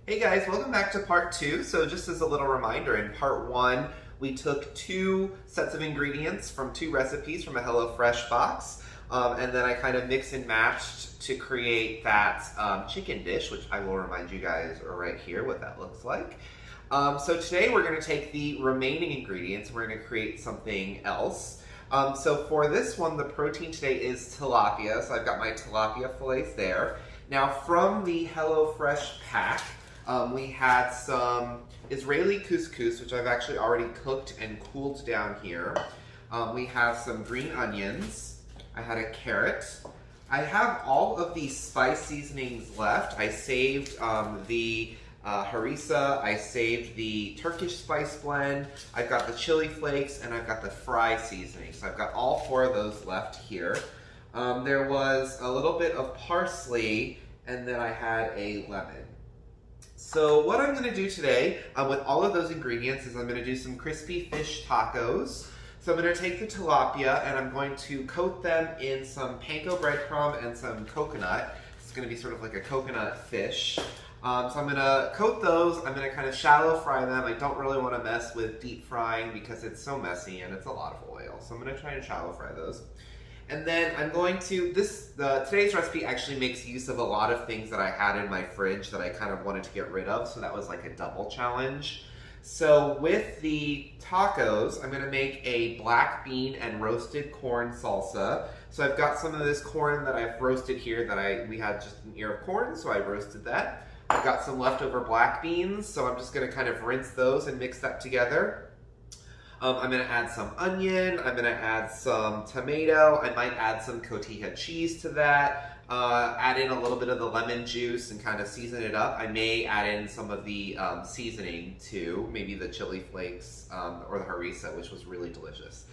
Hey guys, welcome back to part 2. So just as a little reminder, in part 1, we took 2 sets of ingredients from 2 recipes from a HelloFresh box, and then I kind of mix and matched to create that chicken dish, which I will remind you guys right here what that looks like. So today we're going to take the remaining ingredients and we're going to create something else. So for this one, the protein today is tilapia, so I've got my tilapia fillets there. Now from the HelloFresh pack, we had some Israeli couscous, which I've actually already cooked and cooled down here. We have some green onions. I had a carrot. I have all of these spice seasonings left. I saved the harissa, I saved the Turkish spice blend, I've got the chili flakes, and I've got the fry seasoning. So I've got all 4 of those left here. There was a little bit of parsley, and then I had a lemon. So what I'm going to do today with all of those ingredients is I'm going to do some crispy fish tacos. So I'm going to take the tilapia and I'm going to coat them in some panko breadcrumb and some coconut. It's going to be sort of like a coconut fish. So I'm going to coat those. I'm going to kind of shallow fry them. I don't really want to mess with deep frying because it's so messy and it's a lot of oil. So I'm going to try and shallow fry those. And then I'm going to, today's recipe actually makes use of a lot of things that I had in my fridge that I kind of wanted to get rid of, so that was like a double challenge. So with the tacos, I'm going to make a black bean and roasted corn salsa. So I've got some of this corn that I've roasted here that we had just an ear of corn, so I roasted that. I've got some leftover black beans, so I'm just going to kind of rinse those and mix that together. I'm going to add some onion, I'm going to add some tomato, I might add some cotija cheese to that, add in a little bit of the lemon juice and kind of season it up. I may add in some of the seasoning too, maybe the chili flakes or the harissa, which was really delicious.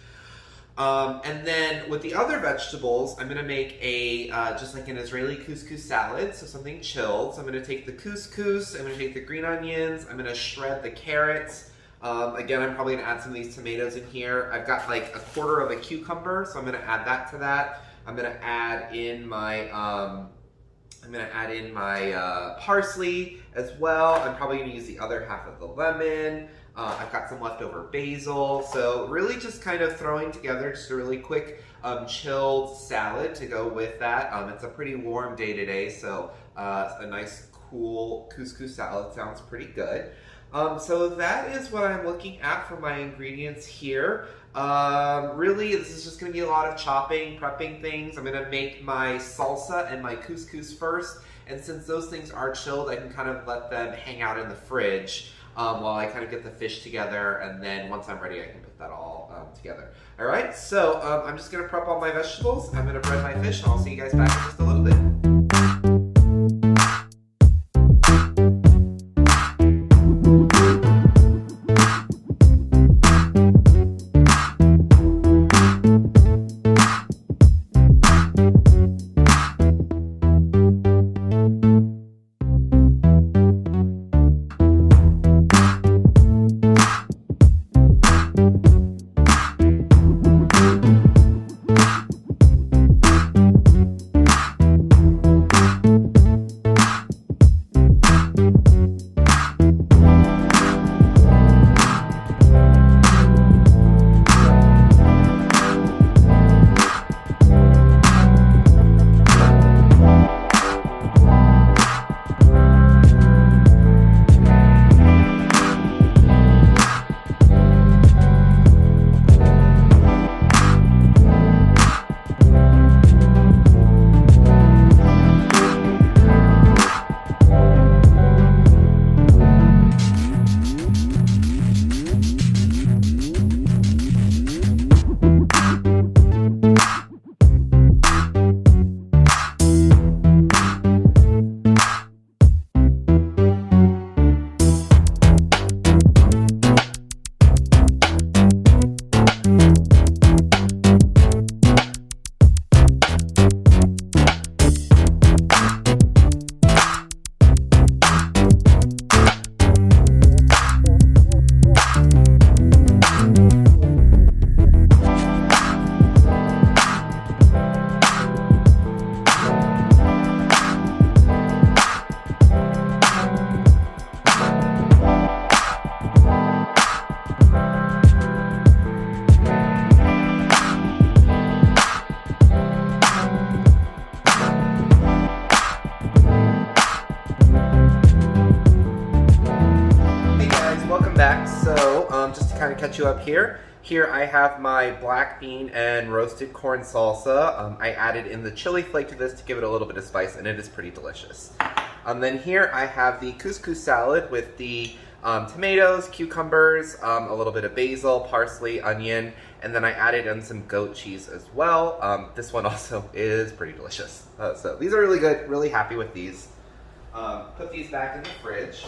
And then with the other vegetables, I'm going to make just like an Israeli couscous salad, so something chilled. So I'm going to take the couscous, I'm going to take the green onions, I'm going to shred the carrots. Again, I'm probably going to add some of these tomatoes in here. I've got like a quarter of a cucumber, so I'm going to add that to that. I'm going to add in my parsley as well. I'm probably going to use the other half of the lemon. I've got some leftover basil. So really just kind of throwing together just a really quick chilled salad to go with that. It's a pretty warm day today, so a nice cool couscous salad sounds pretty good. So that is what I'm looking at for my ingredients here. Really, this is just going to be a lot of chopping, prepping things. I'm going to make my salsa and my couscous first, and since those things are chilled, I can kind of let them hang out in the fridge while I kind of get the fish together, and then once I'm ready, I can put that all together. All right, so I'm just going to prep all my vegetables. I'm going to bread my fish, and I'll see you guys back in just a little bit. kind of catch you up here. Here I have my black bean and roasted corn salsa. I added in the chili flake to this to give it a little bit of spice, and it is pretty delicious. Then here I have the couscous salad with the tomatoes, cucumbers, a little bit of basil, parsley, onion, and then I added in some goat cheese as well. This one also is pretty delicious. So these are really good, really happy with these. Put these back in the fridge.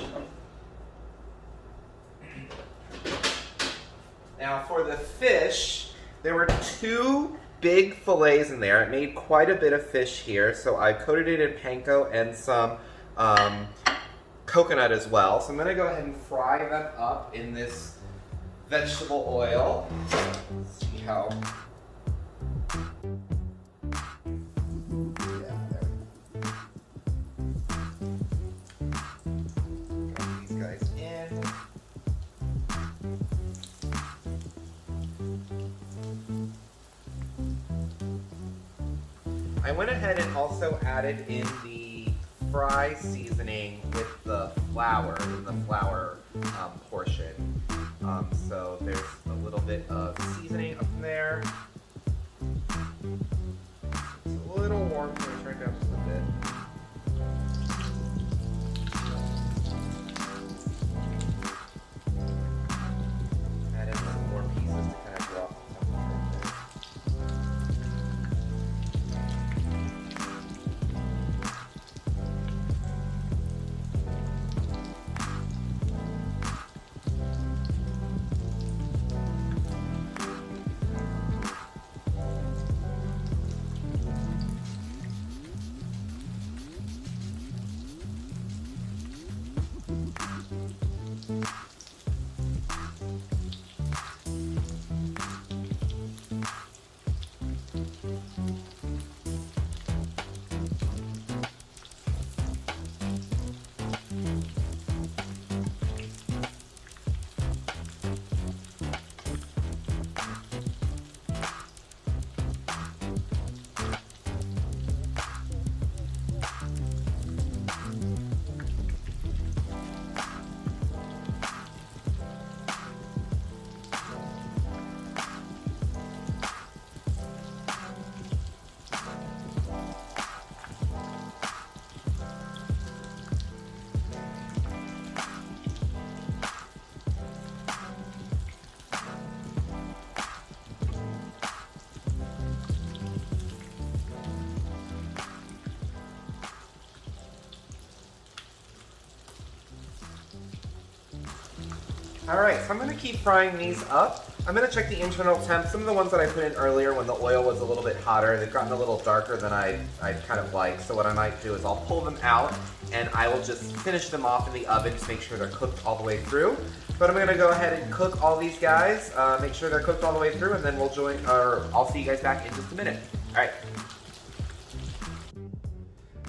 Now for the fish, there were 2 big fillets in there. It made quite a bit of fish here, so I coated it in panko and some coconut as well. So I'm gonna go ahead and fry them up in this vegetable oil. Let's see how. Drop these guys in. I went ahead and also added in the fry seasoning with the flour, in the flour portion. So there's a little bit of seasoning up there. It's a little warm, so I'm going to turn it down just a bit. Add in some more pieces to kind of drop. Alright, so I'm going to keep frying these up. I'm going to check the internal temp. Some of the ones that I put in earlier when the oil was a little bit hotter, they've gotten a little darker than I'd kind of like. So what I might do is I'll pull them out and I will just finish them off in the oven to make sure they're cooked all the way through. But I'm going to go ahead and cook all these guys, make sure they're cooked all the way through, and then I'll see you guys back in just a minute. Alright.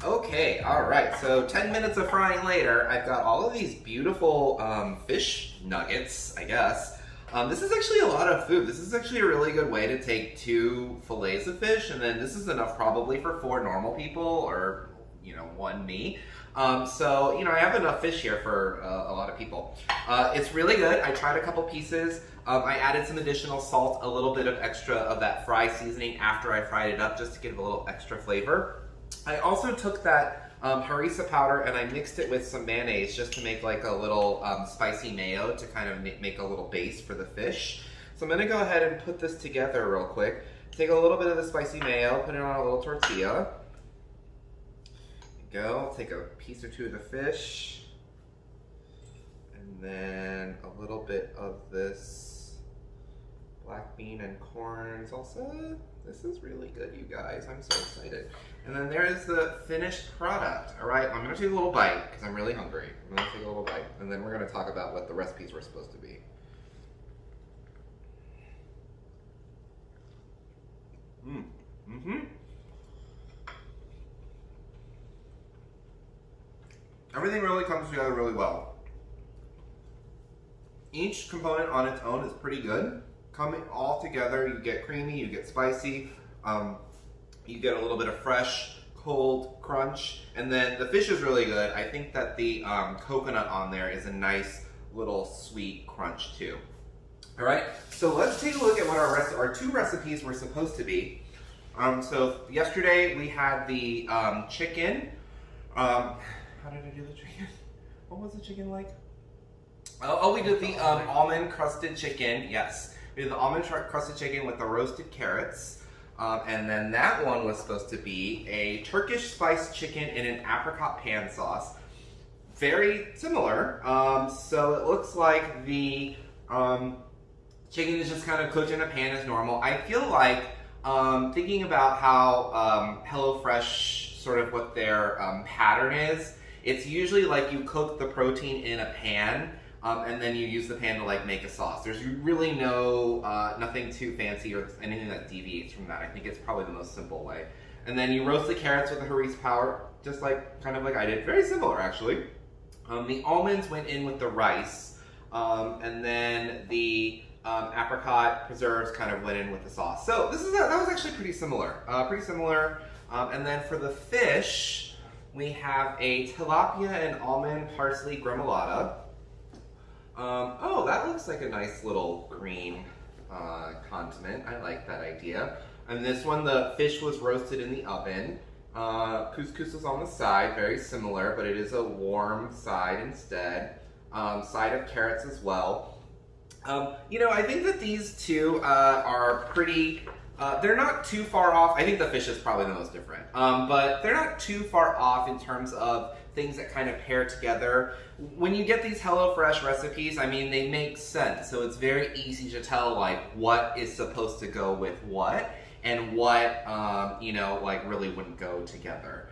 Okay, alright, so 10 minutes of frying later, I've got all of these beautiful fish nuggets, I guess. This is actually a lot of food. This is actually a really good way to take 2 fillets of fish, and then this is enough probably for 4 normal people, or, 1 me. So, I have enough fish here for a lot of people. It's really good. I tried a couple pieces. I added some additional salt, a little bit of extra of that fry seasoning after I fried it up, just to give a little extra flavor. I also took that harissa powder and I mixed it with some mayonnaise just to make like a little spicy mayo to kind of make a little base for the fish. So I'm going to go ahead and put this together real quick. Take a little bit of the spicy mayo, put it on a little tortilla. There you go. Take a piece or 2 of the fish. And then a little bit of this black bean and corn salsa. This is really good, you guys. I'm so excited. And then there is the finished product. All right, I'm gonna take a little bite because I'm really hungry. I'm gonna take a little bite, and then we're gonna talk about what the recipes were supposed to be. Everything really comes together really well. Each component on its own is pretty good. Coming all together, you get creamy, you get spicy, you get a little bit of fresh, cold crunch, and then the fish is really good. I think that the coconut on there is a nice little sweet crunch too. All right, so let's take a look at what our two recipes were supposed to be. So yesterday we had the chicken. How did I do the chicken? What was the chicken like? Oh, we did the almond crusted chicken. Yes, we did the almond crusted chicken with the roasted carrots. And then that one was supposed to be a Turkish spiced chicken in an apricot pan sauce. Very similar. So it looks like the chicken is just kind of cooked in a pan as normal. I feel like, thinking about how HelloFresh, sort of what their pattern is, it's usually like you cook the protein in a pan, and then you use the pan to like make a sauce. There's really nothing too fancy or anything that deviates from that. I think it's probably the most simple way. And then you roast the carrots with the harissa powder, just like kind of like I did. Very similar, actually. The almonds went in with the rice, and then the apricot preserves kind of went in with the sauce. So that was actually pretty similar. And then for the fish, we have a tilapia and almond parsley gremolata. Oh, that looks like a nice little green condiment. I like that idea. And this one, the fish was roasted in the oven. Couscous is on the side, very similar, but it is a warm side instead. Side of carrots as well. I think that these two are pretty, they're not too far off. I think the fish is probably the most different, but they're not too far off in terms of things that kind of pair together. When you get these HelloFresh recipes, I mean, they make sense. So it's very easy to tell like what is supposed to go with what and what, like really wouldn't go together.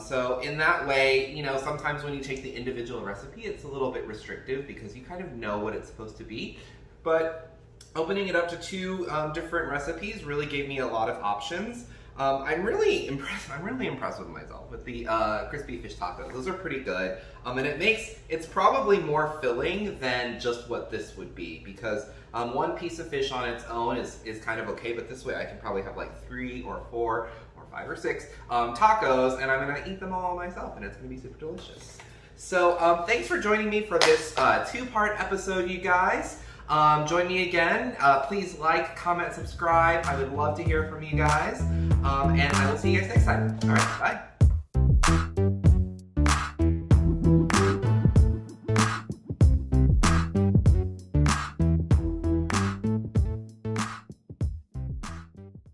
So in that way, sometimes when you take the individual recipe, it's a little bit restrictive because you kind of know what it's supposed to be. But opening it up to two different recipes really gave me a lot of options. I'm really impressed with myself with the crispy fish tacos. Those are pretty good. And it's probably more filling than just what this would be, because one piece of fish on its own is kind of okay, but this way I can probably have like 3 or 4 or 5 or 6 tacos, and I'm gonna eat them all myself, and it's gonna be super delicious. So thanks for joining me for this 2-part episode, you guys. Join me again. Please like, comment, subscribe. I would love to hear from you guys. And I will see you guys next time. All right, bye.